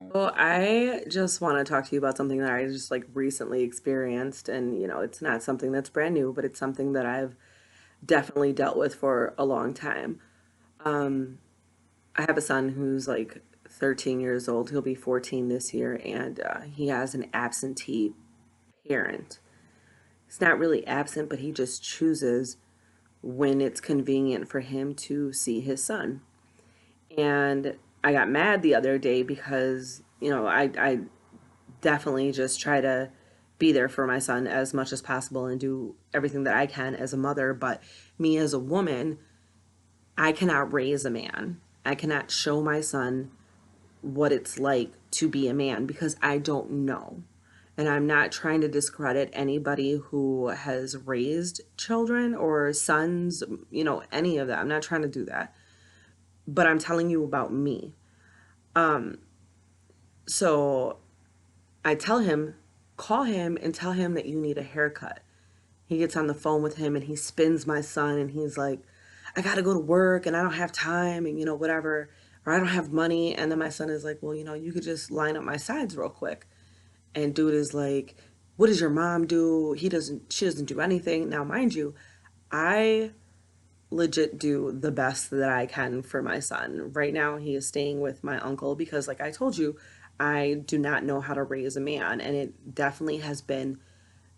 Well, I just want to talk to you about something that I just like recently experienced. And, it's not something that's brand new, but it's something that I've definitely dealt with for a long time. Um, I have a son who's like 13 years old. He'll be 14 this year, and he has an absentee parent. He's not really absent, but he just chooses when it's convenient for him to see his son. And I got mad the other day because, I definitely just try to be there for my son as much as possible and do everything that I can as a mother. But me as a woman, I cannot raise a man. I cannot show my son what it's like to be a man because I don't know. And I'm not trying to discredit anybody who has raised children or sons, any of that. I'm not trying to do that. But I'm telling you about me. So I tell him, call him and tell him that you need a haircut. He gets on the phone with him and he spins my son and he's like, I gotta go to work and I don't have time and whatever, or I don't have money. And then my son is like, well, you could just line up my sides real quick. And dude is like, what does your mom do? She doesn't do anything. Now, mind you, I legit do the best that I can for my son. Right now, he is staying with my uncle because, like I told you, I do not know how to raise a man. And it definitely has been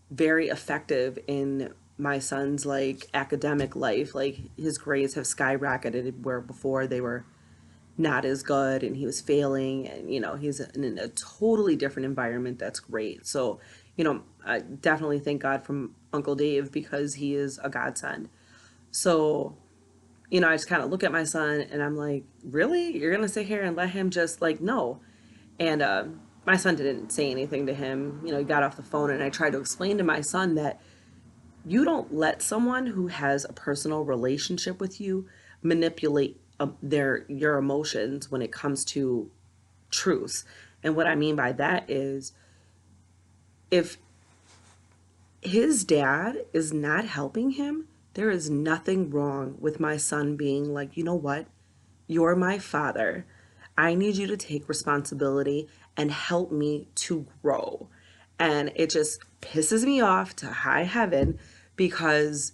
very effective in my son's like academic life. Like his grades have skyrocketed where before they were not as good and he was failing, and he's in a totally different environment. That's great. So I definitely thank God from Uncle Dave because he is a godsend. So I just kind of look at my son and I'm like, really? You're going to sit here and let him just like, no. And my son didn't say anything to him. He got off the phone and I tried to explain to my son that you don't let someone who has a personal relationship with you manipulate your emotions when it comes to truths. And what I mean by that is if his dad is not helping him, there is nothing wrong with my son being like, you know what? You're my father. I need you to take responsibility and help me to grow. And it just pisses me off to high heaven because,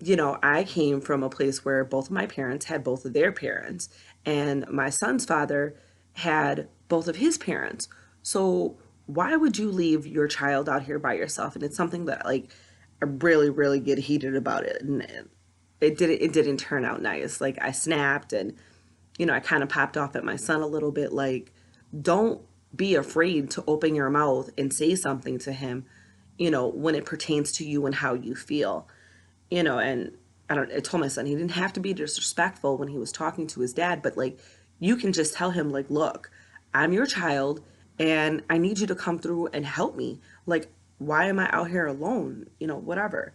I came from a place where both of my parents had both of their parents, and my son's father had both of his parents. So, why would you leave your child out here by yourself? And it's something that, like, I really, really get heated about it. And it didn't turn out nice. Like, I snapped and, I kind of popped off at my son a little bit. Like, don't be afraid to open your mouth and say something to him, when it pertains to you and how you feel. And I told my son he didn't have to be disrespectful when he was talking to his dad, but like, you can just tell him, like, look, I'm your child and I need you to come through and help me. Like, why am I out here alone? Whatever.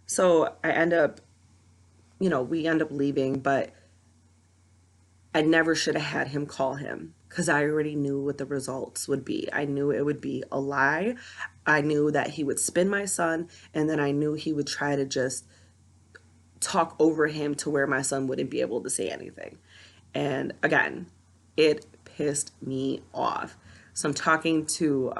So we end up leaving, but I never should have had him call him because I already knew what the results would be. I knew it would be a lie. I knew that he would spin my son, and then I knew he would try to just talk over him to where my son wouldn't be able to say anything. And again, it pissed me off. So I'm talking to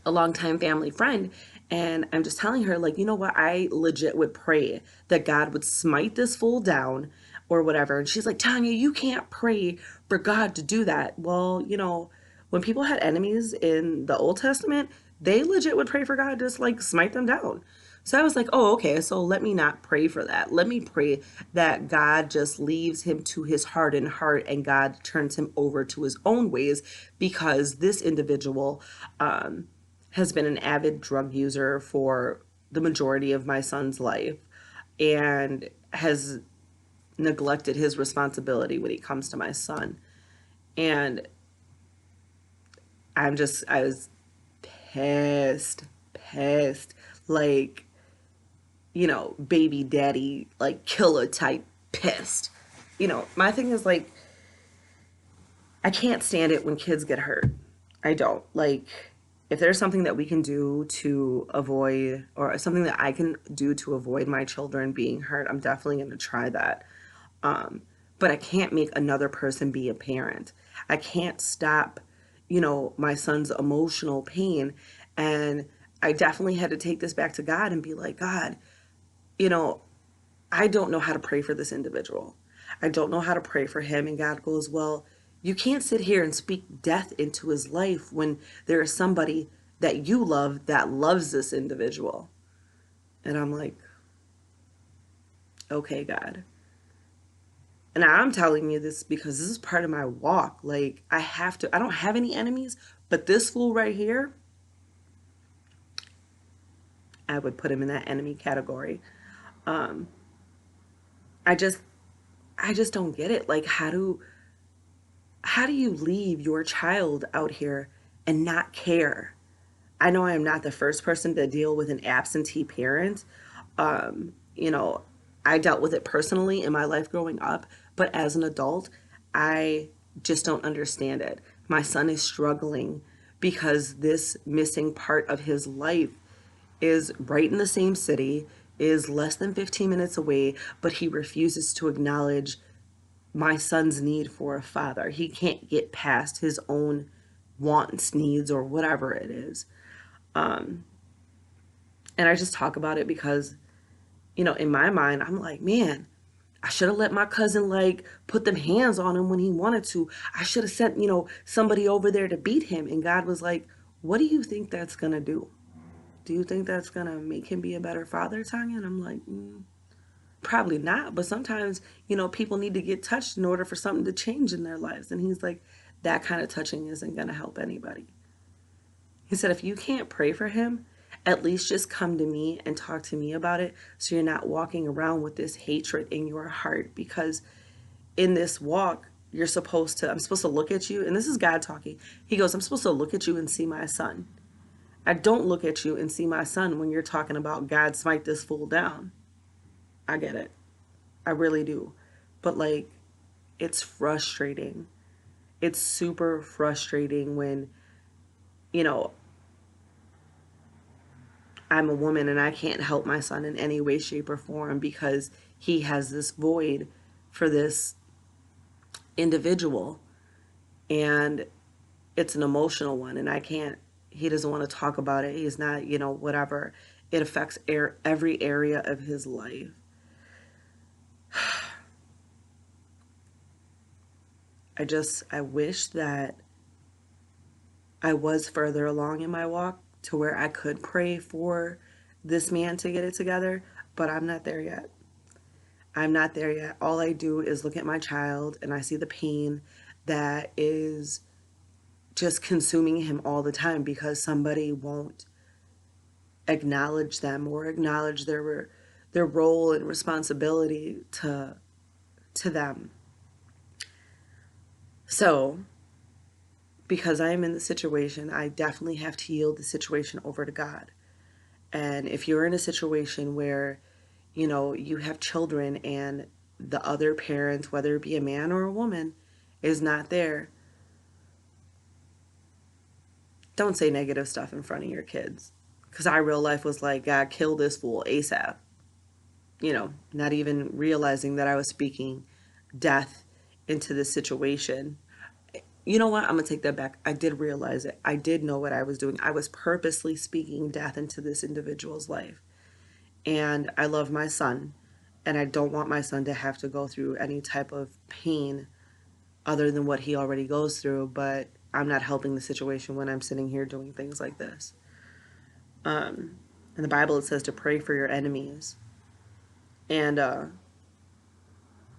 a longtime family friend, and I'm just telling her, like, you know what? I legit would pray that God would smite this fool down or whatever. And she's like, Tanya, you can't pray for God to do that. Well, when people had enemies in the Old Testament, they legit would pray for God to just like smite them down. So I was like, oh, okay, so let me not pray for that. Let me pray that God just leaves him to his hardened heart and God turns him over to his own ways because this individual has been an avid drug user for the majority of my son's life and has neglected his responsibility when it comes to my son. And I was pissed. Like, baby daddy, like killer type pissed. My thing is like, I can't stand it when kids get hurt. I don't. Like, if there's something that we can do to avoid, or something that I can do to avoid my children being hurt, I'm definitely going to try that. Um, but I can't make another person be a parent. I can't stop, my son's emotional pain. And I definitely had to take this back to God and be like, God, you know, I don't know how to pray for this individual. I don't know how to pray for him. And God goes, well, you can't sit here and speak death into his life when there is somebody that you love that loves this individual. And I'm like, okay, God. And I'm telling you this because this is part of my walk. Like, I don't have any enemies, but this fool right here, I would put him in that enemy category. Um, I just, I just don't get it. Like, how do you leave your child out here and not care? I know I am not the first person to deal with an absentee parent. Um, you know, I dealt with it personally in my life growing up, but as an adult, I just don't understand it. My son is struggling because this missing part of his life is right in the same city, is less than 15 minutes away, but he refuses to acknowledge my son's need for a father. He can't get past his own wants, needs, or whatever it is. Um, and I just talk about it because, in my mind, I'm like, man, I should have let my cousin like put them hands on him when he wanted to. I should have sent, somebody over there to beat him. And God was like, what do you think that's gonna do? Do you think that's gonna make him be a better father, Tanya? And I'm like, probably not. But sometimes, people need to get touched in order for something to change in their lives. And he's like, that kind of touching isn't gonna help anybody. He said, if you can't pray for him, at least just come to me and talk to me about it so you're not walking around with this hatred in your heart. Because in this walk, I'm supposed to look at you, and this is God talking. He goes, I'm supposed to look at you and see my son. I don't look at you and see my son when you're talking about God smite this fool down. I get it. I really do. But like, it's frustrating. It's super frustrating when, you know, I'm a woman and I can't help my son in any way, shape, or form because he has this void for this individual. And it's an emotional one. And he doesn't want to talk about it. He's not, whatever. It affects every area of his life. I wish that I was further along in my walk to where I could pray for this man to get it together, but I'm not there yet. I'm not there yet. All I do is look at my child and I see the pain that is just consuming him all the time because somebody won't acknowledge them or acknowledge their role and responsibility to them. So, because I am in the situation, I definitely have to yield the situation over to God. And if you're in a situation where, you have children and the other parent, whether it be a man or a woman, is not there, don't say negative stuff in front of your kids. Because I real life was like, God, kill this fool ASAP. Not even realizing that I was speaking death into this situation. You know what? I'm going to take that back. I did realize it. I did know what I was doing. I was purposely speaking death into this individual's life. And I love my son. And I don't want my son to have to go through any type of pain other than what he already goes through. But I'm not helping the situation when I'm sitting here doing things like this. In the Bible, it says to pray for your enemies. And I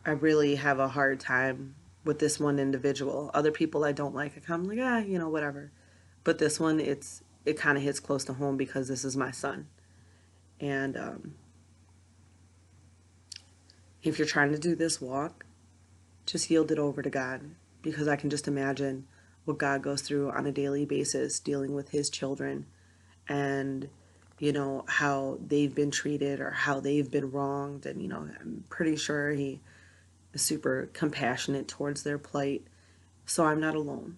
really have a hard time with this one individual. Other people I don't like. I kind of like, whatever. But this one, it kind of hits close to home because this is my son. And if you're trying to do this walk, just yield it over to God, because I can just imagine what God goes through on a daily basis dealing with his children and, how they've been treated or how they've been wronged. And, I'm pretty sure he is super compassionate towards their plight. So I'm not alone.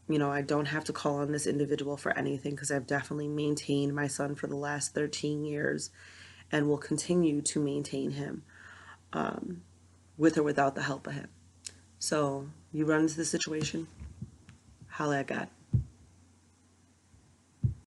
I don't have to call on this individual for anything because I've definitely maintained my son for the last 13 years and will continue to maintain him. with or without the help of him. So you run into this situation, holla at God.